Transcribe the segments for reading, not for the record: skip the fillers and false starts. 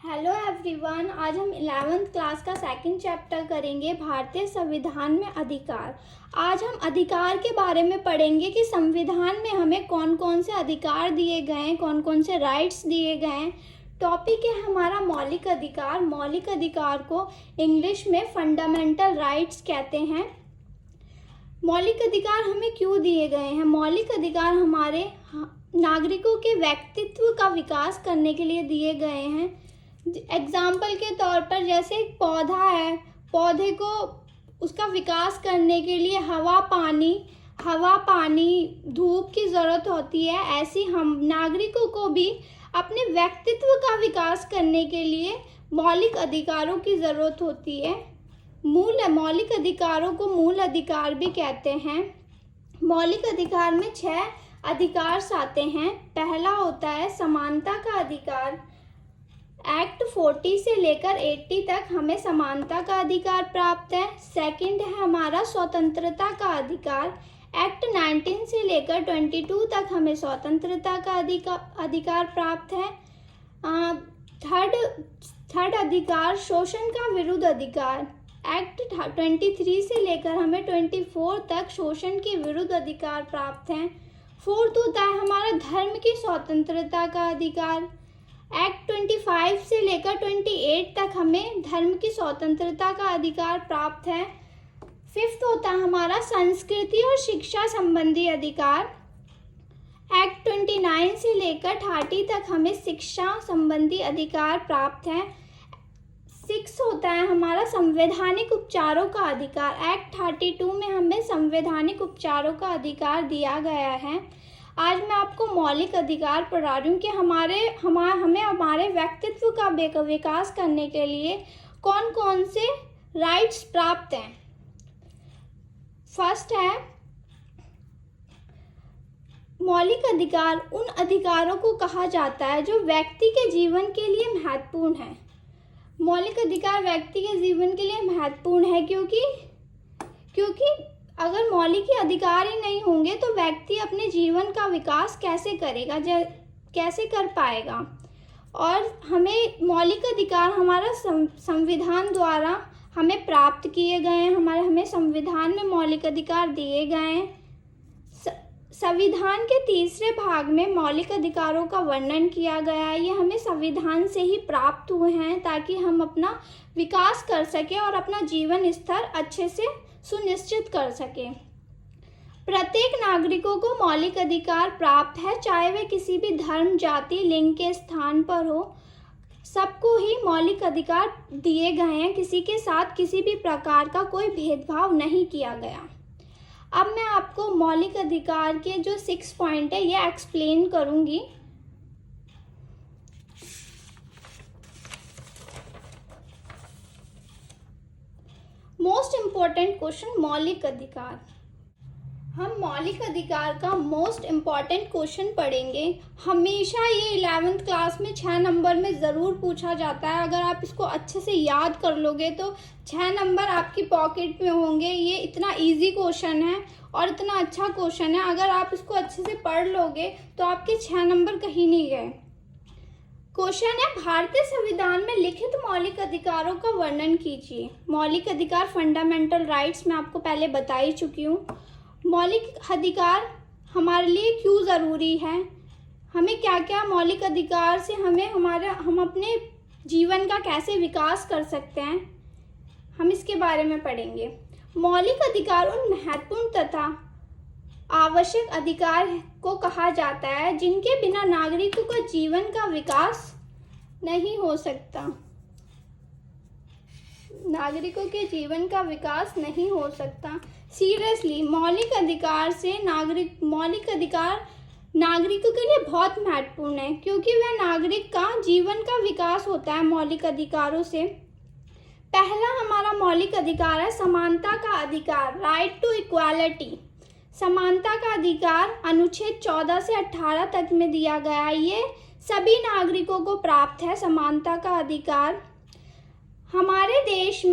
Hello everyone, आज हम 11th class का सेकंड चैप्टर करेंगे भारतीय संविधान में अधिकार। आज हम अधिकार के बारे में पढ़ेंगे कि संविधान में हमें कौन कौन से अधिकार दिए गए हैं, कौन कौन से राइट्स दिए गए हैं। टॉपिक है हमारा मौलिक अधिकार। मौलिक अधिकार को इंग्लिश में फंडामेंटल राइट्स कहते हैं। मौलिक अधिकार हमें क्यों दिए गए हैं? मौलिक अधिकार हमारे नागरिकों के व्यक्तित्व का विकास करने के लिए दिए गए हैं। एग्जाम्पल के तौर पर जैसे एक पौधा है, पौधे को उसका विकास करने के लिए हवा पानी धूप की ज़रूरत होती है। ऐसी हम नागरिकों को भी अपने व्यक्तित्व का विकास करने के लिए मौलिक अधिकारों की ज़रूरत होती है। मौलिक अधिकारों को मूल अधिकार भी कहते हैं। मौलिक अधिकार में 6 अधिकार आते हैं। पहला होता है समानता का अधिकार। एक्ट 40 से लेकर 80 तक हमें समानता का अधिकार प्राप्त है। सेकंड है हमारा स्वतंत्रता का अधिकार। एक्ट 19 से लेकर 22 तक हमें स्वतंत्रता का अधिकार प्राप्त है। थर्ड अधिकार शोषण का विरुद्ध अधिकार। एक्ट 23 से लेकर हमें 24 तक शोषण के विरुद्ध अधिकार प्राप्त हैं। फोर्थ होता है हमारा धर्म की स्वतंत्रता का अधिकार। एक्ट 25 से लेकर 28 तक हमें धर्म की स्वतंत्रता का अधिकार प्राप्त है। फिफ्थ होता है हमारा संस्कृति और शिक्षा संबंधी अधिकार। एक्ट 29 से लेकर 30 तक हमें शिक्षा संबंधी अधिकार प्राप्त है। 6 होता है हमारा संवैधानिक उपचारों का अधिकार। एक्ट 32 में हमें संवैधानिक उपचारों का अधिकार दिया गया है। आज मैं आपको मौलिक अधिकार पढ़ा रही हूँ कि हमें हमारे व्यक्तित्व का विकास करने के लिए कौन कौन से राइट्स प्राप्त हैं। फर्स्ट है मौलिक अधिकार उन अधिकारों को कहा जाता है जो व्यक्ति के जीवन के लिए महत्वपूर्ण है। मौलिक अधिकार व्यक्ति के जीवन के लिए महत्वपूर्ण है क्योंकि अगर मौलिक अधिकार ही नहीं होंगे तो व्यक्ति अपने जीवन का विकास कैसे करेगा, कैसे कर पाएगा। और हमें मौलिक अधिकार हमारा संविधान द्वारा हमें प्राप्त किए गए हैं। हमें संविधान में मौलिक अधिकार दिए गए हैं। संविधान के तीसरे भाग में मौलिक अधिकारों का वर्णन किया गया है। ये हमें संविधान से ही प्राप्त हुए हैं ताकि हम अपना विकास कर सकें और अपना जीवन स्तर अच्छे से सुनिश्चित कर सकें। प्रत्येक नागरिकों को मौलिक अधिकार प्राप्त है, चाहे वे किसी भी धर्म, जाति, लिंग के स्थान पर हो। सबको ही मौलिक अधिकार दिए गए हैं। किसी के साथ किसी भी प्रकार का कोई भेदभाव नहीं किया गया। अब मैं आपको मौलिक अधिकार के जो 6 पॉइंट है ये एक्सप्लेन करूंगी। मोस्ट इम्पॉर्टेंट क्वेश्चन मौलिक अधिकार। हम मौलिक अधिकार का मोस्ट इम्पॉर्टेंट क्वेश्चन पढ़ेंगे। हमेशा ये 11th क्लास में 6 नंबर में ज़रूर पूछा जाता है। अगर आप इसको अच्छे से याद कर लोगे तो 6 नंबर आपकी पॉकेट में होंगे। ये इतना इजी क्वेश्चन है और इतना अच्छा क्वेश्चन है। अगर आप इसको अच्छे से पढ़ लोगे तो आपके 6 नंबर कहीं नहीं गए। क्वेश्चन है भारतीय संविधान में लिखित मौलिक अधिकारों का वर्णन कीजिए। मौलिक अधिकार फंडामेंटल राइट्स मैं आपको पहले बता ही चुकी हूँ। मौलिक अधिकार हमारे लिए क्यों ज़रूरी है, हमें क्या क्या मौलिक अधिकार से हम अपने जीवन का कैसे विकास कर सकते हैं, हम इसके बारे में पढ़ेंगे। मौलिक अधिकार उन महत्वपूर्ण तथा आवश्यक अधिकार को कहा जाता है जिनके बिना नागरिकों का जीवन का विकास नहीं हो सकता। नागरिकों के जीवन का विकास नहीं हो सकता। सीरियसली मौलिक अधिकार नागरिकों के लिए बहुत महत्वपूर्ण है क्योंकि वह नागरिक का जीवन का विकास होता है मौलिक अधिकारों से। पहला हमारा मौलिक अधिकार है समानता का अधिकार, राइट टू इक्वालिटी। समानता का अधिकार अनुच्छेद 14 से 18 तक में दिया गया है। ये सभी नागरिकों को प्राप्त है समानता का अधिकार। हमारे देश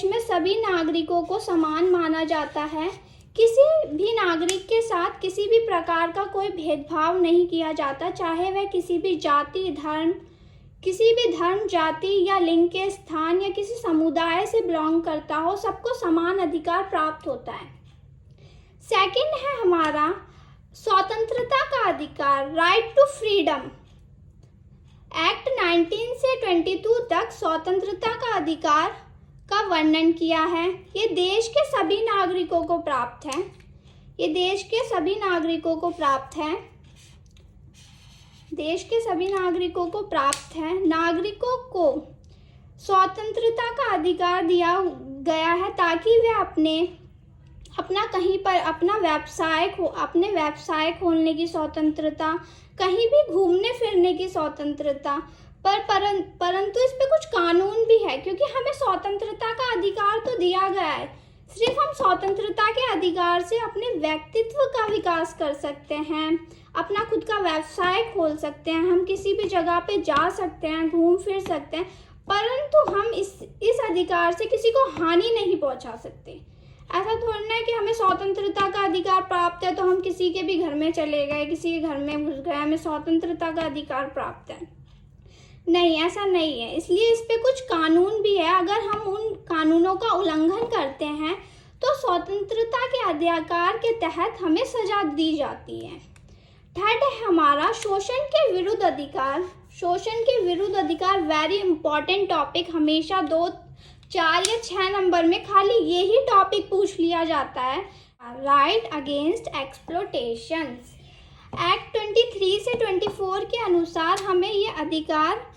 में सभी नागरिकों को समान माना जाता है। किसी भी नागरिक के साथ किसी भी प्रकार का कोई भेदभाव नहीं किया जाता, चाहे वह किसी भी जाति, धर्म किसी भी धर्म, जाति या लिंग के स्थान या किसी समुदाय से बिलोंग करता हो, सबको समान अधिकार प्राप्त होता है। सेकंड है हमारा स्वतंत्रता का अधिकार, राइट टू फ्रीडम। एक्ट 19 से 22 तक स्वतंत्रता का अधिकार का वर्णन किया है। ये देश के सभी नागरिकों को प्राप्त है। ये देश के सभी नागरिकों को प्राप्त है। देश के सभी नागरिकों को प्राप्त है। नागरिकों को स्वतंत्रता का अधिकार दिया गया है ताकि वे अपना कहीं पर अपने व्यवसाय खोलने की स्वतंत्रता, कहीं भी घूमने फिरने की स्वतंत्रता, परंतु इस पे कुछ कानून भी है, क्योंकि हमें स्वतंत्रता का अधिकार तो दिया गया है। सिर्फ हम स्वतंत्रता के अधिकार से अपने व्यक्तित्व का विकास कर सकते हैं, अपना खुद का व्यवसाय खोल सकते हैं, हम किसी भी जगह पे जा सकते हैं, घूम फिर सकते हैं, परंतु हम इस अधिकार से किसी को हानि नहीं पहुंचा सकते। ऐसा थोड़ी ना है कि हमें स्वतंत्रता का अधिकार प्राप्त है तो हम किसी के भी घर में चले गए, किसी के घर में घुस गए, हमें स्वतंत्रता का अधिकार प्राप्त है। नहीं, ऐसा नहीं है। इसलिए इस पे कुछ कानून भी है। अगर हम उन कानूनों का उल्लंघन करते हैं तो स्वतंत्रता के अधिकार के तहत हमें सजा दी जाती है। थर्ड है हमारा शोषण के विरुद्ध अधिकार। शोषण के विरुद्ध अधिकार वेरी इंपॉर्टेंट टॉपिक। हमेशा 2, 4 या 6 नंबर में खाली यही टॉपिक पूछ लिया जाता है। Right against एक्सप्लोटेशंस। एक्ट 23 से 24 के अनुसार हमें ये अधिकार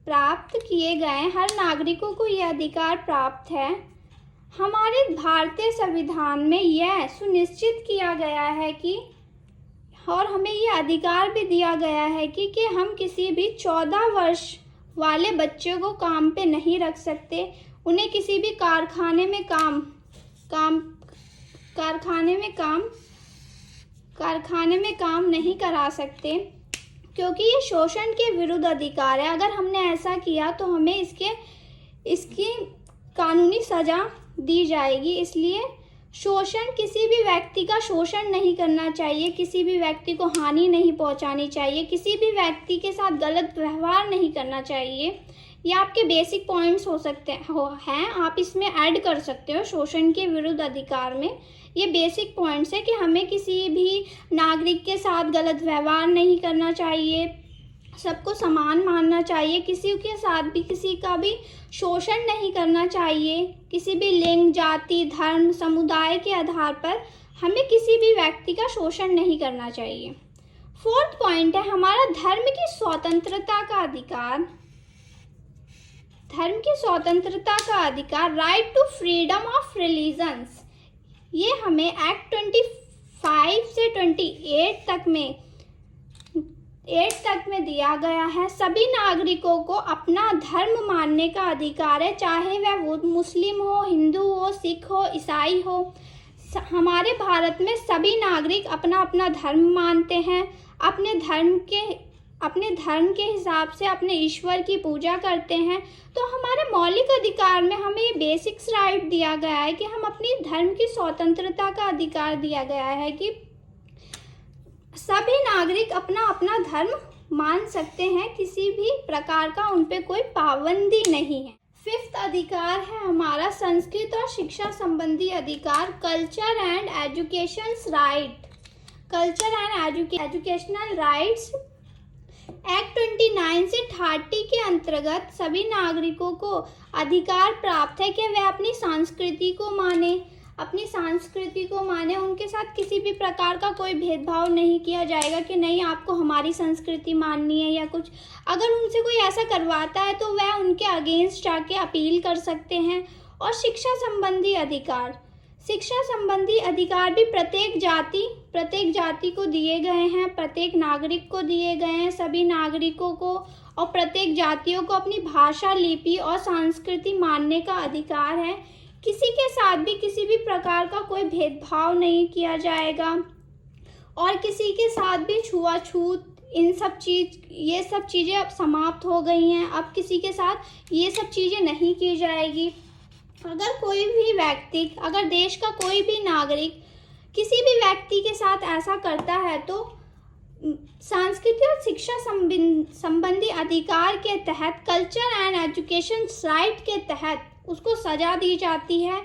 प्राप्त किए गए। हर नागरिकों को ये अधिकार प्राप्त है। हमारे भारतीय संविधान में यह सुनिश्चित किया गया है कि, और हमें ये अधिकार भी दिया गया है कि हम किसी भी 14 वर्ष वाले बच्चे को काम पे नहीं रख सकते, उन्हें किसी भी कारखाने में काम नहीं करा सकते, क्योंकि ये शोषण के विरुद्ध अधिकार है। अगर हमने ऐसा किया तो हमें इसकी कानूनी सजा दी जाएगी। इसलिए किसी भी व्यक्ति का शोषण नहीं करना चाहिए, किसी भी व्यक्ति को हानि नहीं पहुंचानी चाहिए, किसी भी व्यक्ति के साथ गलत व्यवहार नहीं करना चाहिए। ये आपके बेसिक पॉइंट्स हो सकते हैं, आप इसमें ऐड कर सकते हो। शोषण के विरुद्ध अधिकार में ये बेसिक पॉइंट्स है कि हमें किसी भी नागरिक के साथ गलत व्यवहार नहीं करना चाहिए, सबको समान मानना चाहिए, किसी के साथ भी किसी का भी शोषण नहीं करना चाहिए, किसी भी लिंग, जाति, धर्म, समुदाय के आधार पर हमें किसी भी व्यक्ति का शोषण नहीं करना चाहिए। फोर्थ पॉइंट है हमारा धर्म की स्वतंत्रता का अधिकार। धर्म की स्वतंत्रता का अधिकार, right to freedom of religions. ये हमें एक्ट 25 से 28 तक में दिया गया है। सभी नागरिकों को अपना धर्म मानने का अधिकार है, चाहे वह मुस्लिम हो, हिंदू हो, सिख हो, ईसाई हो। हमारे भारत में सभी नागरिक अपना अपना धर्म मानते हैं, अपने धर्म के हिसाब से अपने ईश्वर की पूजा करते हैं। तो हमारे मौलिक अधिकार में हमें ये बेसिक्स राइट दिया गया है कि हम अपनी धर्म की स्वतंत्रता का अधिकार दिया गया है कि सभी नागरिक अपना अपना धर्म मान सकते हैं, किसी भी प्रकार का उन पे कोई पाबंदी नहीं है। फिफ्थ अधिकार है हमारा संस्कृत और शिक्षा संबंधी अधिकार, culture and education right. Culture and educational rights act 29 से 30 के अंतर्गत सभी नागरिकों को अधिकार प्राप्त है कि वे अपनी संस्कृति को माने, उनके साथ किसी भी प्रकार का कोई भेदभाव नहीं किया जाएगा कि नहीं आपको हमारी संस्कृति माननी है या कुछ। अगर उनसे कोई ऐसा करवाता है तो वह उनके अगेंस्ट जाके अपील कर सकते हैं। और शिक्षा संबंधी अधिकार भी प्रत्येक जाति को दिए गए हैं, प्रत्येक नागरिक को दिए गए हैं। सभी नागरिकों को और प्रत्येक जातियों को अपनी भाषा, लिपि और संस्कृति मानने का अधिकार है। किसी के साथ भी किसी भी प्रकार का कोई भेदभाव नहीं किया जाएगा और किसी के साथ भी छुआछूत, ये सब चीज़ें अब समाप्त हो गई हैं। अब किसी के साथ ये सब चीज़ें नहीं की जाएगी। अगर कोई भी व्यक्ति, अगर देश का कोई भी नागरिक किसी भी व्यक्ति के साथ ऐसा करता है तो सांस्कृतिक और शिक्षा संबंधी अधिकार के तहत, कल्चर एंड एजुकेशन राइट के तहत उसको सजा दी जाती है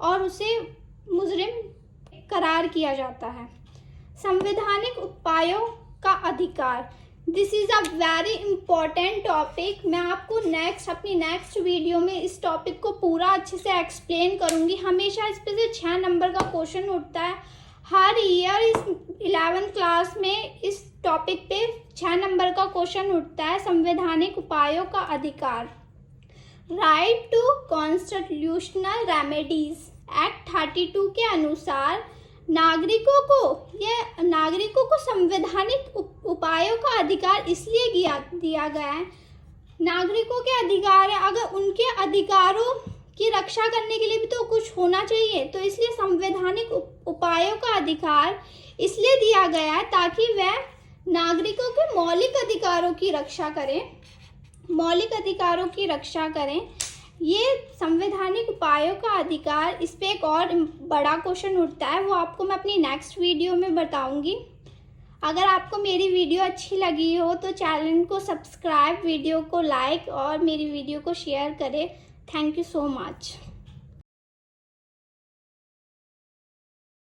और उसे मुजरिम करार किया जाता है। संवैधानिक उपायों का अधिकार, this is a very important topic. मैं आपको अपनी नेक्स्ट वीडियो में इस टॉपिक को पूरा अच्छे से एक्सप्लेन करूँगी। हमेशा इस पे से 6 नंबर का क्वेश्चन उठता है हर ईयर। इस 11th क्लास में इस टॉपिक पे 6 नंबर का क्वेश्चन उठता है। संवैधानिक उपायों का अधिकार, right to constitutional remedies act 32 के अनुसार नागरिकों को संवैधानिक उपायों का अधिकार इसलिए दिया गया है, नागरिकों के अधिकार है, अगर उनके अधिकारों की रक्षा करने के लिए भी तो कुछ होना चाहिए, तो इसलिए संवैधानिक उपायों का अधिकार इसलिए दिया गया है ताकि वह नागरिकों के मौलिक अधिकारों की रक्षा करें। ये संवैधानिक उपायों का अधिकार, इस पे एक और बड़ा क्वेश्चन उठता है, वो आपको मैं अपनी नेक्स्ट वीडियो में बताऊंगी। अगर आपको मेरी वीडियो अच्छी लगी हो तो चैनल को सब्सक्राइब, वीडियो को लाइक और मेरी वीडियो को शेयर करें। Thank you so much.